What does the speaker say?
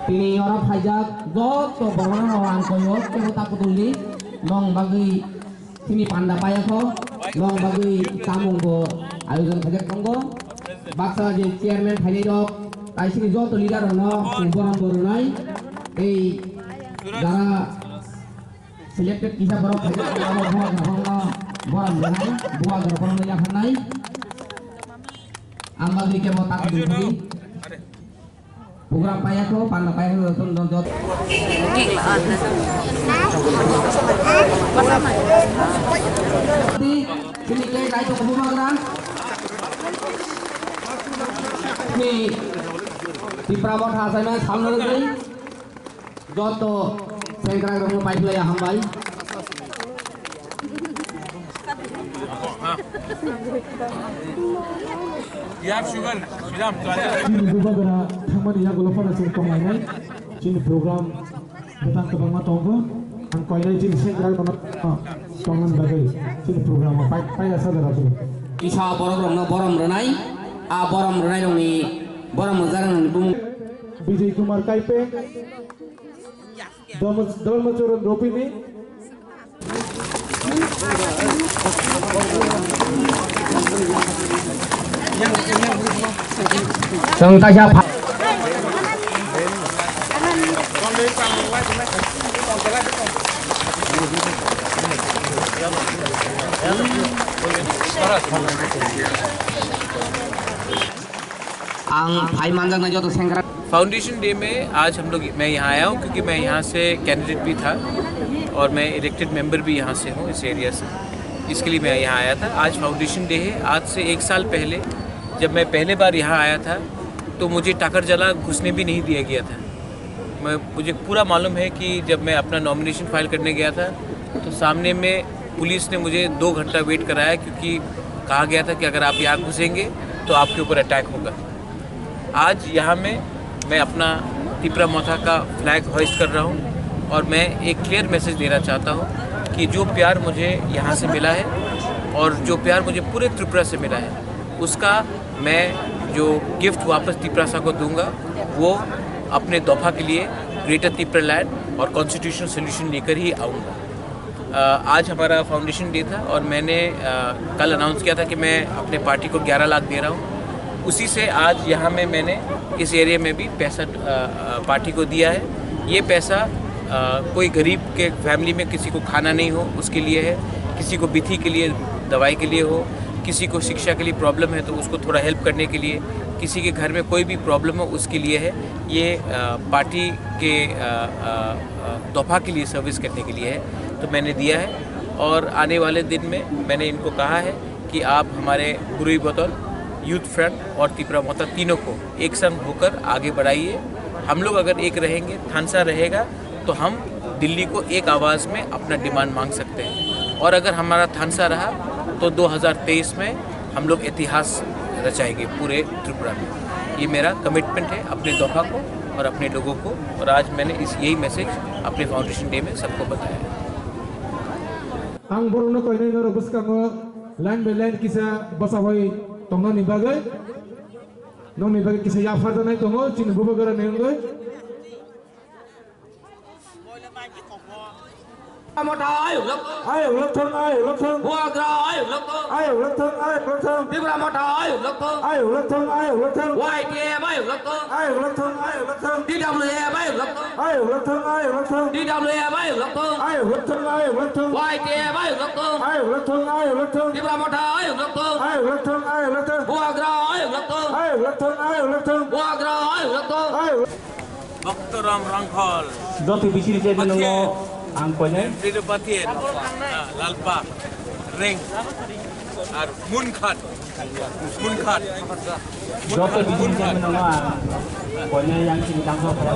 Pilih orang hajat dot to bangunan orang koyot kita takut tulis long bagi sini panda payah ko long bagi tamung ko ayudan hajat tonggo baksa je chairman hajat dok tai sini dot leader no boram borunai dara selected kisah borok hajat nama boram borunai buah boram yang hanai amba bagi ke mau takut tulis program payah ko panda payah ko don dot sini ke kai to kubu magran ni di pramot hasai na samne gei joto sengkra ro pai play ham bhai You have sugar, Sriram. Bubagara thamani ya golofana sing komai nai chin program betang tabang ma tonggo an koilai chin sengkra ro tongan bagai chin program pai asa dara tu isa borom renai a borom renai dong ni borom jarang bum Vijay Kumar Kaipe Dol Machoron Ropini Sengkasya foundation day में आज मैं यहाँ आया हूँ क्योंकि मैं यहाँ से कैंडिडेट भी था और मैं इलेक्टेड मेंबर भी यहाँ से हूँ इस एरिया से, इसके लिए मैं यहाँ आया था। आज फाउंडेशन डे है। आज से 1 साल पहले जब मैं पहले बार यहाँ आया था तो मुझे टाकरजला घुसने भी नहीं दिया गया था। मुझे पूरा मालूम है कि जब मैं अपना नॉमिनेशन फाइल करने गया था तो सामने में पुलिस ने मुझे 2 घंटा वेट कराया क्योंकि कहा गया था कि अगर आप यहाँ घुसेंगे तो आपके ऊपर अटैक होगा। आज यहाँ मैं अपना तिपरा मोथा का फ्लैग होइस्ट कर रहा हूँ और मैं एक क्लियर मैसेज देना चाहता हूँ कि जो प्यार मुझे यहाँ से मिला है और जो प्यार मुझे पूरे त्रिपुरा से मिला है उसका मैं जो गिफ्ट वापस तिपरासा को दूंगा वो अपने दोफा के लिए ग्रेटर तिपरा लैंड और कॉन्स्टिट्यूशनल सोल्यूशन लेकर ही आऊँगा। आज हमारा फाउंडेशन डे था और मैंने कल अनाउंस किया था कि मैं अपने पार्टी को 11 लाख दे रहा हूँ। उसी से आज यहाँ में मैंने इस एरिया में भी पैसा पार्टी को दिया है। ये पैसा कोई गरीब के फैमिली में किसी को खाना नहीं हो उसके लिए है, किसी को बिथी के लिए दवाई के लिए हो, किसी को शिक्षा के लिए प्रॉब्लम है तो उसको थोड़ा हेल्प करने के लिए, किसी के घर में कोई भी प्रॉब्लम हो उसके लिए है। ये पार्टी के तोहफा के लिए सर्विस करने के लिए है तो मैंने दिया है। और आने वाले दिन में मैंने इनको कहा है कि आप हमारे गुरुई बतौल यूथ फ्रंट और तिपरा मोथा तीनों को एक संग होकर आगे बढ़ाइए। हम लोग अगर एक रहेंगे, थानसा रहेगा तो हम दिल्ली को एक आवाज़ में अपना डिमांड मांग सकते हैं। और अगर हमारा थानसा रहा तो 2023 में हम लोग इतिहास रचाएंगे पूरे त्रिपुरा में। ये मेरा कमिटमेंट है अपने दोफा को और अपने लोगों को। और आज मैंने यही मैसेज अपने फाउंडेशन डे में सबको बताया है। Tongga ni bagai, nong ni bagai kisah yafar dan itu ngol, cina buba gara nengai. Ayo lekong, buat ayo lekong, Timbra mata ayo lekong, YTM ayo lekong, DWM ayo lekong, DWM ayo lekong, YTM ayo lekong, Timbra mata ayo lekong, buat ayo lekong, buat ayo lekong. Bhaktaram Rangkhal, Doti bisi di channel lo. Angkonya Ridopatien, Lalpa, Ring, আর মুনখাট Dokter bisa menolak, pokoknya yang sini tangkap pada